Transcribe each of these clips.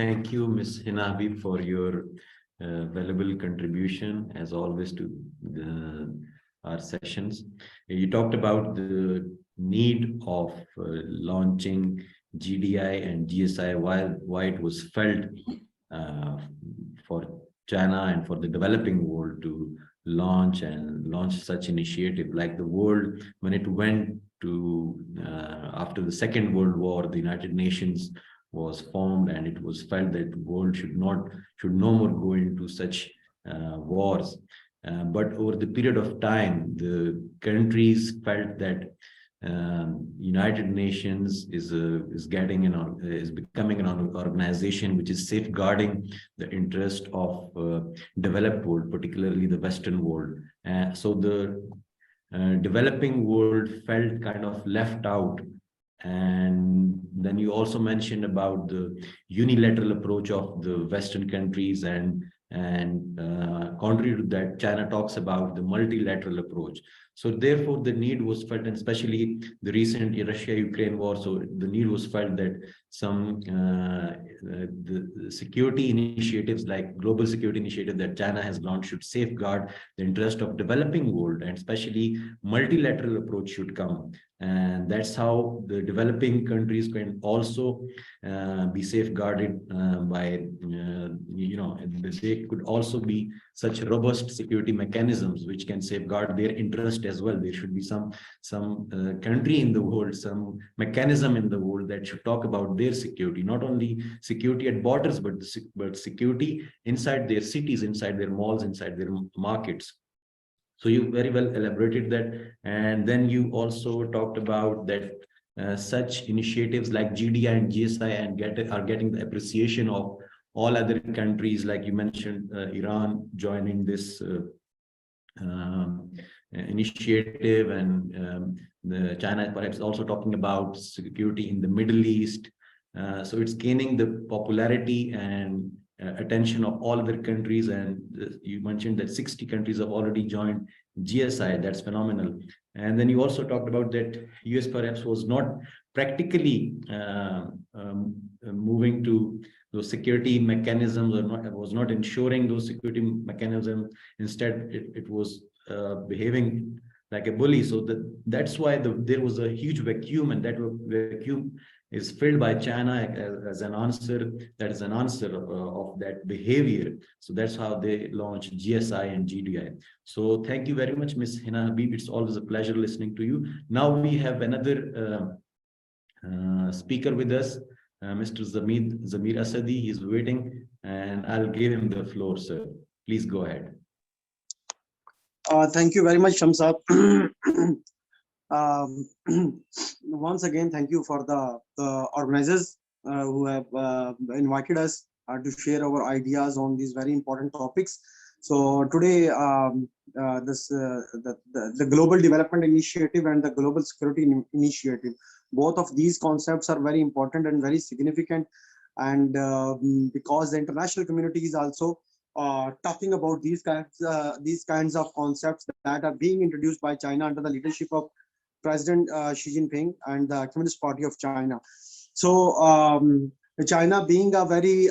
Thank you, Ms. Hina Habib, for your valuable contribution, as always, to our sessions. You talked about the need of launching GDI and GSI, why it was felt uh, for China and for the developing world to launch such initiative. Like the world, when it went to after the Second World War, the United Nations was formed, and it was felt that the world should no more go into such wars. But over the period of time, the countries felt that United Nations is becoming an organization which is safeguarding the interest of developed world, particularly the Western world. So the developing world felt kind of left out. And then you also mentioned about the unilateral approach of the Western countries, and contrary to that, China talks about the multilateral approach. So therefore, the need was felt, and especially the recent Russia-Ukraine war. So the need was felt that some the security initiatives, like global security initiative that China has launched, should safeguard the interest of developing world, and especially multilateral approach should come. And that's how the developing countries can also be safeguarded by they could also be such robust security mechanisms which can safeguard their interest as well. There should be some country in the world, some mechanism in the world that should talk about their security, not only security at borders, but security inside their cities, inside their malls, inside their markets. So you very well elaborated that. And then you also talked about that such initiatives like GDI and GSI are getting the appreciation of all other countries. Like you mentioned, Iran joining this initiative, and the China perhaps also talking about security in the Middle East. So it's gaining the popularity and attention of all other countries. And you mentioned that 60 countries have already joined GSI. That's phenomenal. And then you also talked about that US perhaps was not practically moving to those security mechanisms, or was not ensuring those security mechanisms. Instead, it was behaving like a bully. So that's why there was a huge vacuum, and that vacuum is filled by China as an answer. That is an answer of that behavior. So that's how they launched GSI and GDI. So thank you very much, Ms. Hina Habib. It's always a pleasure listening to you. Now we have another speaker with us, Mr. Zamir Asadi. He's waiting, and I'll give him the floor, sir. Please go ahead. Thank you very much, Shamsad. Once again, thank you for the organizers who have invited us to share our ideas on these very important topics. So today, the Global Development Initiative and the Global Security Initiative, both of these concepts are very important and very significant. And because the international community is also talking about these kinds of concepts that are being introduced by China under the leadership of President Xi Jinping and the Communist Party of China. So China being a very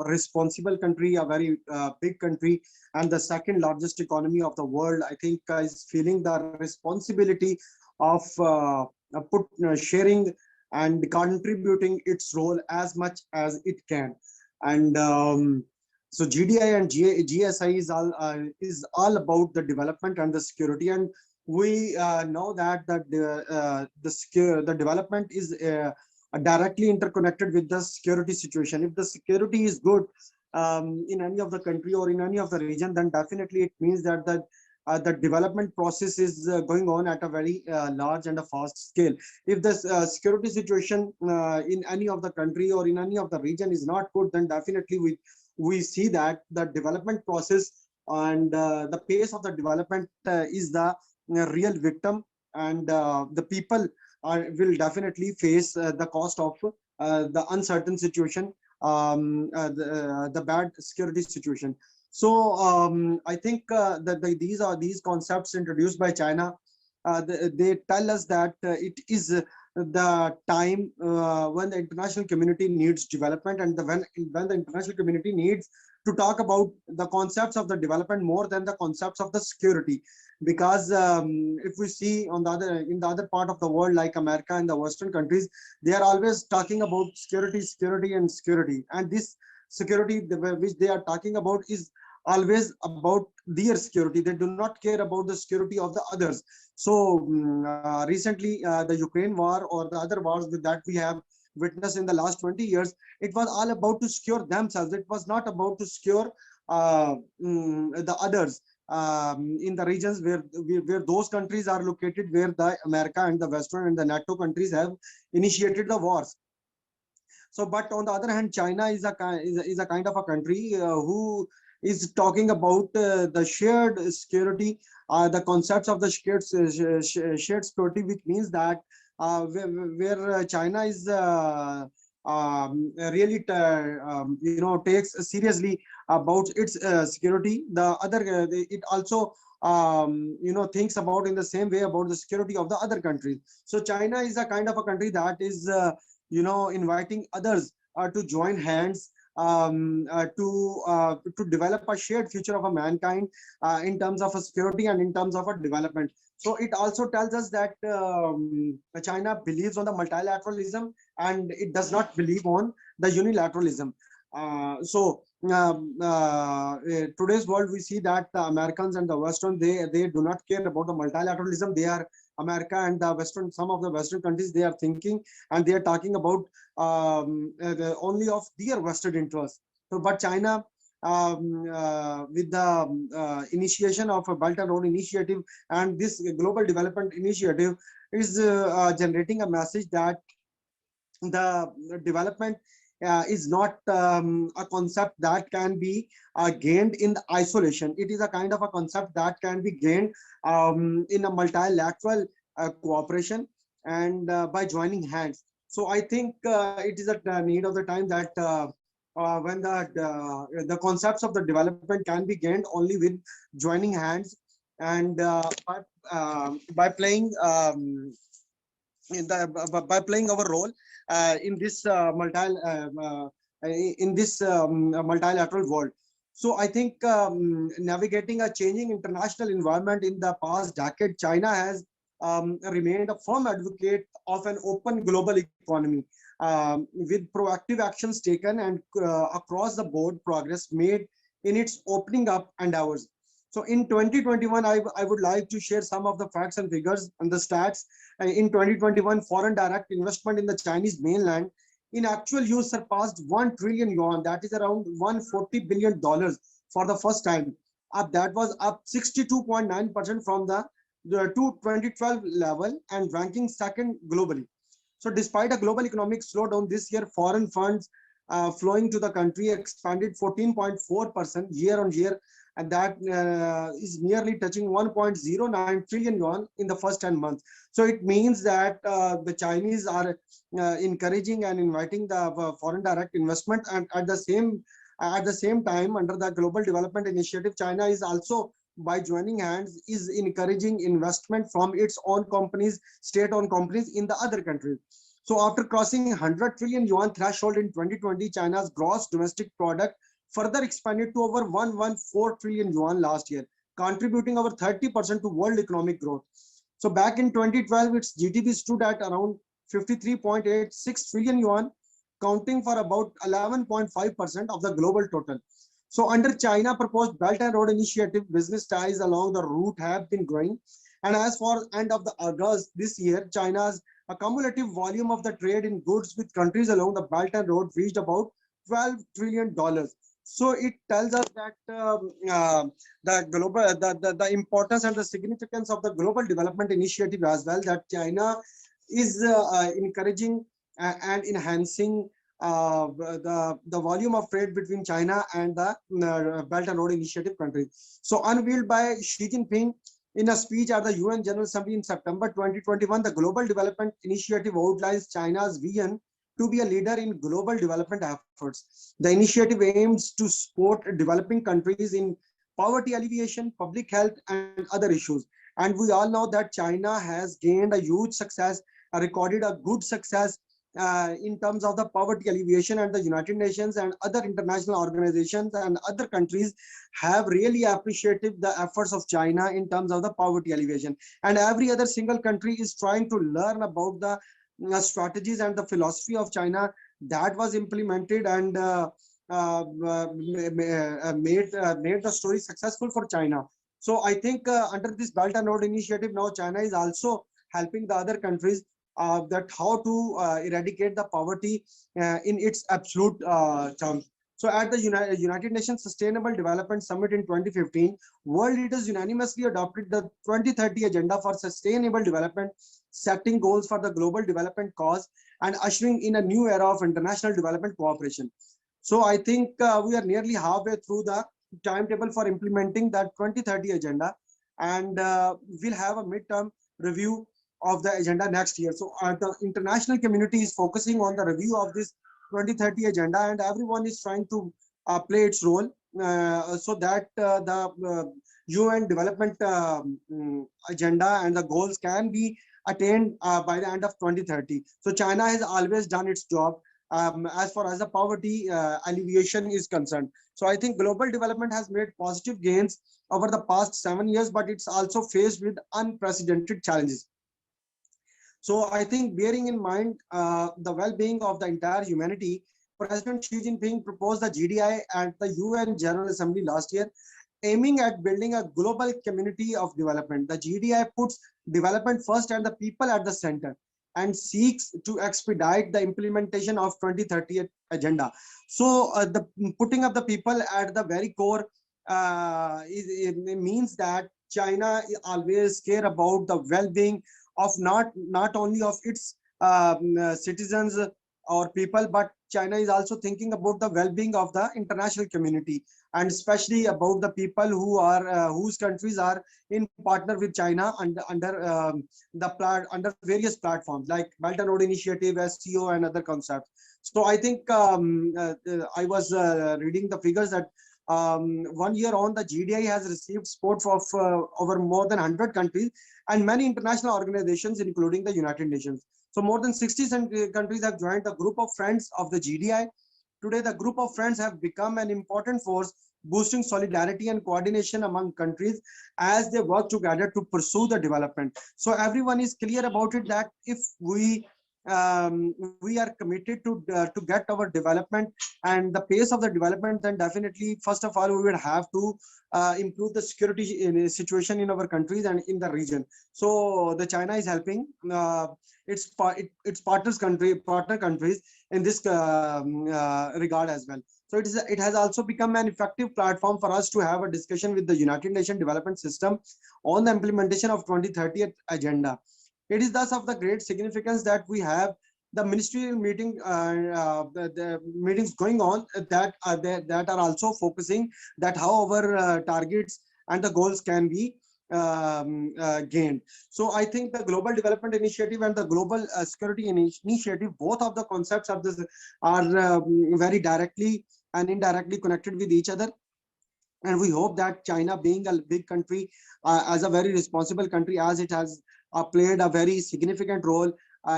responsible country, a very big country, and the second largest economy of the world, I think is feeling the responsibility of sharing and contributing its role as much as it can. And so GDI and GSI is all about the development and the security. And we know that the development is directly interconnected with the security situation. If the security is good in any of the country or in any of the region, then definitely it means that the development process is going on at a very large and a fast scale. If the security situation in any of the country or in any of the region is not good, then definitely we see that the development process and the pace of the development is the real victim, and the people will definitely face the cost of the uncertain situation, the bad security situation. So I think that these concepts introduced by China, they tell us that it is the time when the international community needs development, and when the international community needs to talk about the concepts of the development more than the concepts of the security. Because if we see on the other in the other part of the world, like America and the Western countries, they are always talking about security, security, and security. And this security which they are talking about is always about their security. They do not care about the security of the others. So recently, the Ukraine war or the other wars that we have witnessed in the last 20 years, it was all about to secure themselves. It was not about to secure the others in the regions where those countries are located, where the America and the Western and the NATO countries have initiated the wars. So, but on the other hand, China is a kind of a country who is talking about the shared security, the concepts of the shared security, which means that where China is really takes seriously about its security. The other it also thinks about in the same way about the security of the other countries. So China is a kind of a country that is inviting others to join hands to develop a shared future of a mankind in terms of a security and in terms of a development. So it also tells us that China believes on the multilateralism, and it does not believe on the unilateralism. Today's world, we see that the Americans and the Western, they do not care about the multilateralism. They are America and the Western, some of the Western countries, they are thinking and they are talking about only of their vested interests. So, but China, with the initiation of a Belt and Road Initiative and this global development initiative, is generating a message that the development is not a concept that can be gained in the isolation. It is a kind of a concept that can be gained in a multilateral cooperation and by joining hands. So I think it is a need of the time that when the concepts of the development can be gained only with joining hands and by playing by playing our role in this multilateral world. So I think navigating a changing international environment in the past decade, China has remained a firm advocate of an open global economy with proactive actions taken and across the board progress made in its opening up endeavors. So in 2021, I would like to share some of the facts and figures and the stats. In 2021, foreign direct investment in the Chinese mainland in actual use surpassed 1 trillion yuan, that is around $140 billion for the first time. That was up 62.9% from the 2012 level and ranking second globally. So despite a global economic slowdown this year, foreign funds flowing to the country expanded 14.4% year on year, and that is nearly touching 1.09 trillion yuan in the first 10 months. So it means that the Chinese are encouraging and inviting the foreign direct investment, and at the same time, under the Global Development Initiative, China is also, by joining hands, is encouraging investment from its own companies, state-owned companies in the other countries. So after crossing 100 trillion yuan threshold in 2020, China's gross domestic product further expanded to over 114 trillion yuan last year, contributing over 30% to world economic growth. So back in 2012, its GDP stood at around 53.86 trillion yuan, counting for about 11.5% of the global total. So under China proposed Belt and Road Initiative, business ties along the route have been growing. And as for end of the August this year, China's cumulative volume of the trade in goods with countries along the Belt and Road reached about $12 trillion. So it tells us that the importance and the significance of the global development initiative as well, that China is encouraging and enhancing the volume of trade between China and the Belt and Road Initiative countries. So unveiled by Xi Jinping in a speech at the UN General Assembly in September 2021, the Global Development Initiative outlines China's vision to be a leader in global development efforts. The initiative aims to support developing countries in poverty alleviation, public health, and other issues. And we all know that China has gained a huge success recorded a good success in terms of the poverty alleviation, and the United Nations and other international organizations and other countries have really appreciated the efforts of China in terms of the poverty alleviation. And every other single country is trying to learn about the strategies and the philosophy of China that was implemented and made the story successful for China. So I think under this Belt and Road Initiative, now China is also helping the other countries that how to eradicate the poverty in its absolute terms. So at the United Nations Sustainable Development Summit in 2015, world leaders unanimously adopted the 2030 Agenda for Sustainable Development, setting goals for the global development cause and ushering in a new era of international development cooperation. So I think we are nearly halfway through the timetable for implementing that 2030 agenda, and we'll have a midterm review of the agenda next year. So the international community is focusing on the review of this 2030 agenda, and everyone is trying to play its role so that the UN development agenda and the goals can be attained by the end of 2030. So China has always done its job as far as the poverty alleviation is concerned. So I think global development has made positive gains over the past 7 years, but it's also faced with unprecedented challenges. So I think bearing in mind the well-being of the entire humanity, President Xi Jinping proposed the GDI at the UN General Assembly last year, aiming at building a global community of development. The GDI puts development first and the people at the center, and seeks to expedite the implementation of 2030 agenda. So the putting up the people at the very core it means that China always care about the well-being of not only of its citizens or people, but China is also thinking about the well-being of the international community, and especially about the people who are whose countries are in partner with China under various platforms like Belt and Road Initiative, SCO, and other concepts. So I think I was reading the figures that 1 year on, the GDI has received support of over more than 100 countries and many international organizations, including the United Nations. So more than 60 countries have joined the group of friends of the GDI. Today, the group of friends have become an important force, boosting solidarity and coordination among countries as they work together to pursue the development. So everyone is clear about it that if we are committed to get our development and the pace of the development, then definitely, first of all, we would have to improve the security situation in our countries and in the region. So the China is helping its partner countries in this regard as well. So it has also become an effective platform for us to have a discussion with the United Nations Development System on the implementation of 2030 agenda. It is thus of the great significance that we have the ministerial meeting, the meetings going on that are also focusing that how our targets and the goals can be gained. So I think the Global Development Initiative and the Global Security Initiative, both of the concepts of this are very directly and indirectly connected with each other. And we hope that China, being a big country, as a very responsible country, as it has played a very significant role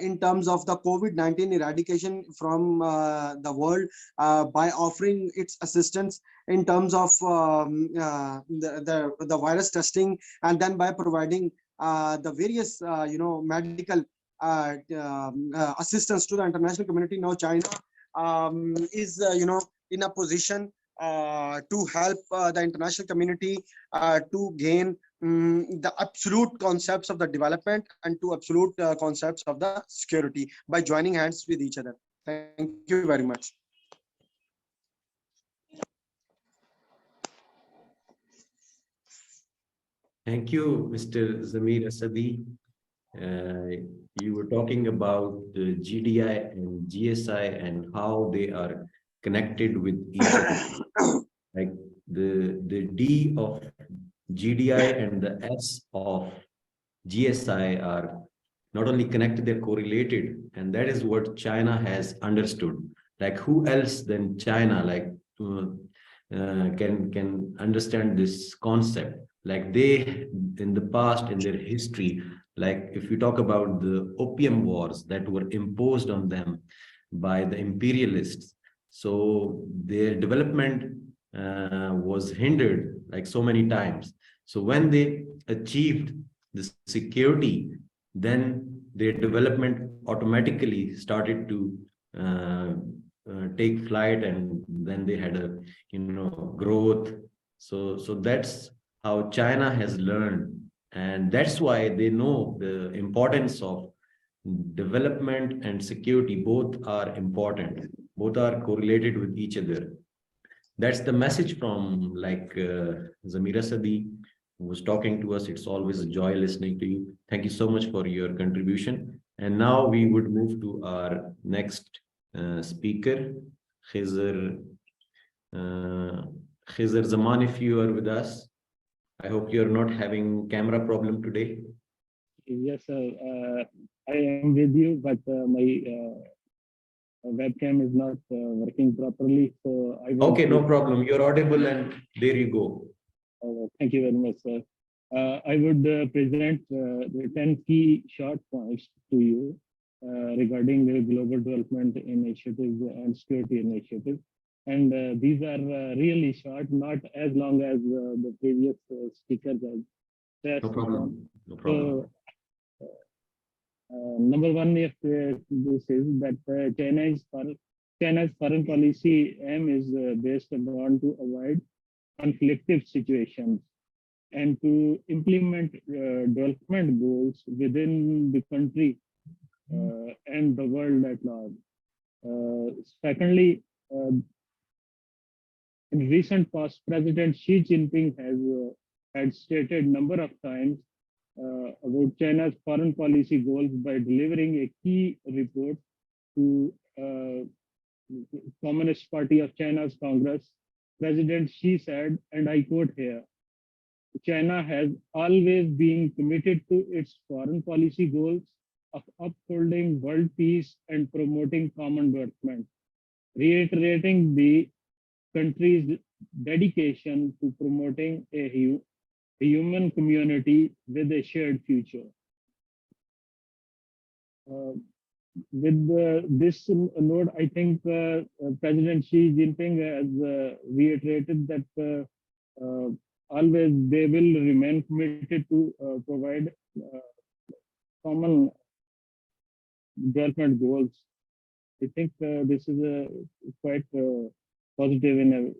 in terms of the COVID-19 eradication from the world by offering its assistance in terms of the virus testing, and then by providing the various medical assistance to the international community. Now China is in a position to help the international community to gain the absolute concepts of the development and to absolute concepts of the security by joining hands with each other. Thank you very much. Thank you, Mr. Zamir Asadi. You were talking about the GDI and GSI and how they are connected with each other. Like the D of GDI and the S of GSI are not only connected, they're correlated. And that is what China has understood. Like who else than China can understand this concept? Like they, in the past, in their history, Like if we talk about the opium wars that were imposed on them by the imperialists, so their development was hindered like so many times. So when they achieved the security, then their development automatically started to uh, take flight, and then they had a growth. So that's how China has learned, and that's why they know the importance of development and security. Both are important, both are correlated with each other. That's the message from Zamira Sadi, who was talking to us. It's always a joy listening to you. Thank you so much for your contribution. And now we would move to our next speaker, Khizr. Uh, Khizr Zaman, if you are with us, I hope you're not having camera problem today. Yes, sir. I am with you, but my webcam is not working properly. So I will. Okay, no problem. You're audible, and there you go. Thank you very much, sir. I would present the 10 key short points to you regarding the global development initiatives and security initiatives. And these are really short, not as long as the previous speakers have stressed. No problem. No problem. So, number one, if this is that China's foreign policy aim is based upon to avoid conflictive situations and to implement development goals within the country and the world at large. Secondly, in recent past, President Xi Jinping has had stated number of times about China's foreign policy goals by delivering a key report to Communist Party of China's Congress. President Xi said, and I quote here, China has always been committed to its foreign policy goals of upholding world peace and promoting common development, reiterating the country's dedication to promoting a human community with a shared future. With this note, I think President Xi Jinping has reiterated that always they will remain committed to provide common development goals. I think this is quite positive in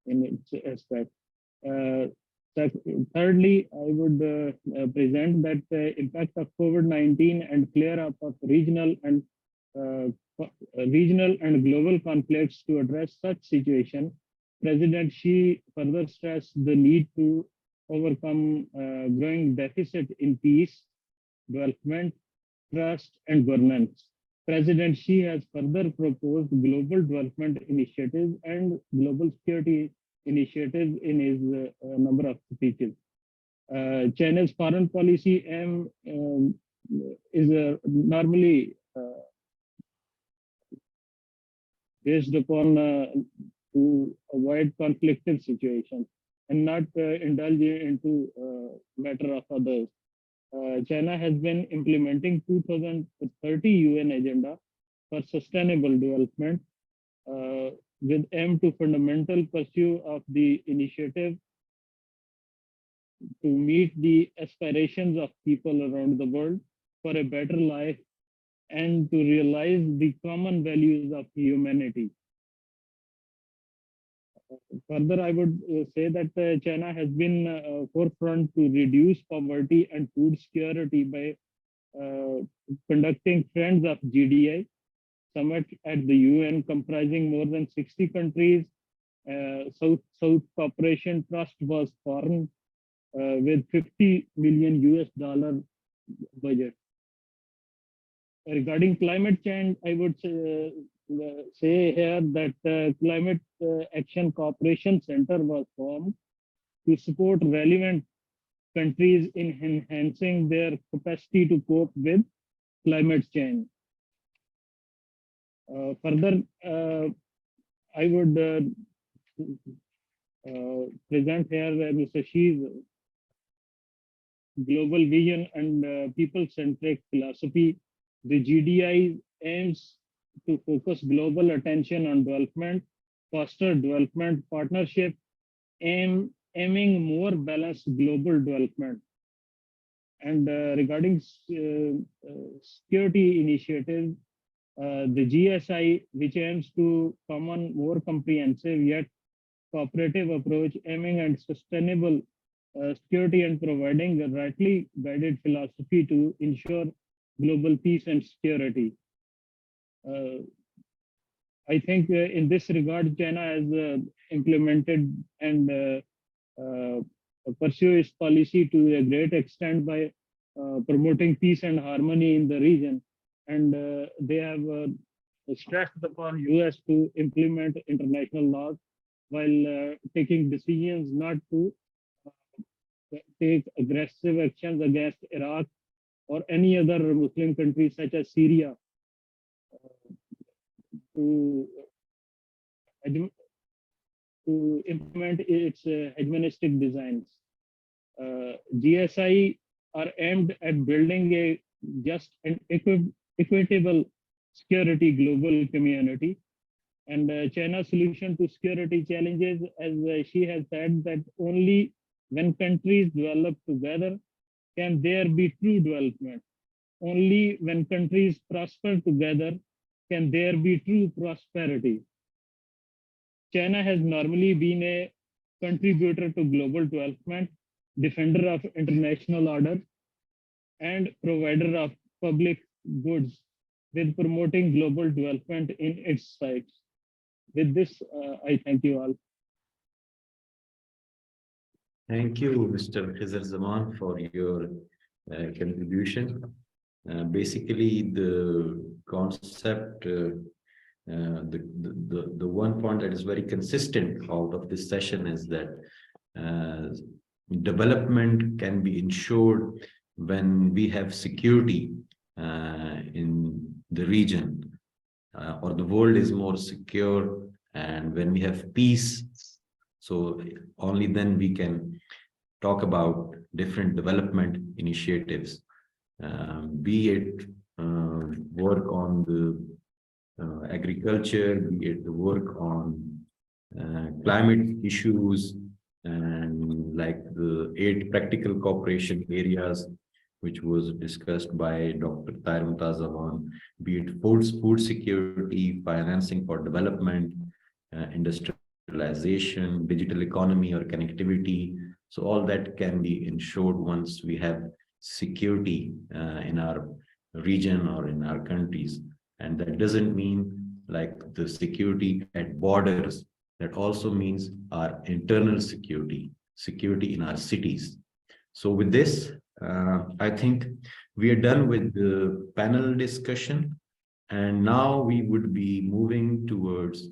its aspect. Thirdly, I would present that the impact of COVID-19 and flare up of regional and global conflicts to address such situation. President Xi further stressed the need to overcome growing deficit in peace, development, trust, and governance. President Xi has further proposed global development initiatives and global security initiatives in his number of speeches. China's foreign policy aim is normally based upon to avoid conflicted situations and not indulge into matter of others. China has been implementing 2030 UN agenda for sustainable development with aim to fundamental pursue of the initiative to meet the aspirations of people around the world for a better life and to realize the common values of humanity. Further, I would say that China has been forefront to reduce poverty and food security by conducting Friends of GDI summit at the UN comprising more than 60 countries. South Cooperation Trust was formed with 50 million US dollar budget. Regarding climate change, I would say here that Climate Action Cooperation Center was formed to support relevant countries in enhancing their capacity to cope with climate change. Further, I would present here Mr. Xi's global vision and people-centric philosophy. The GDI aims to focus global attention on development, foster development partnership, aiming more balanced global development. And regarding security initiatives, the GSI, which aims to common more comprehensive yet cooperative approach aiming at sustainable security and providing a rightly guided philosophy to ensure global peace and security. I think in this regard, China has implemented and pursue its policy to a great extent by promoting peace and harmony in the region. And they have stressed upon US to implement international laws while taking decisions not to take aggressive actions against Iraq or any other Muslim country such as Syria to implement its hegemonistic designs. GSI are aimed at building a just and equitable security global community. And China's solution to security challenges, as she has said, that only when countries develop together can there be true development. Only when countries prosper together can there be true prosperity. China has normally been a contributor to global development, defender of international order, and provider of public goods, with promoting global development in its sites. With this, I thank you all. Thank you, Mr. Khizr Zaman, for your contribution. Basically, the concept, the one point that is very consistent out of this session is that development can be ensured when we have security in the region, or the world is more secure, and when we have peace, so only then we can talk about different development initiatives, be it work on the agriculture, be it the work on climate issues, and like the 8 practical cooperation areas which was discussed by Dr. Tahir Mumtaz Awan, be it food security, financing for development, industrialization, digital economy or connectivity. So all that can be ensured once we have security in our region or in our countries. And that doesn't mean like the security at borders. That also means our internal security in our cities. So with this, I think we are done with the panel discussion, and now we would be moving towards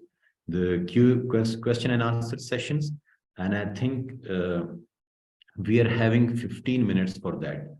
the question and answer sessions. And I think we are having 15 minutes for that.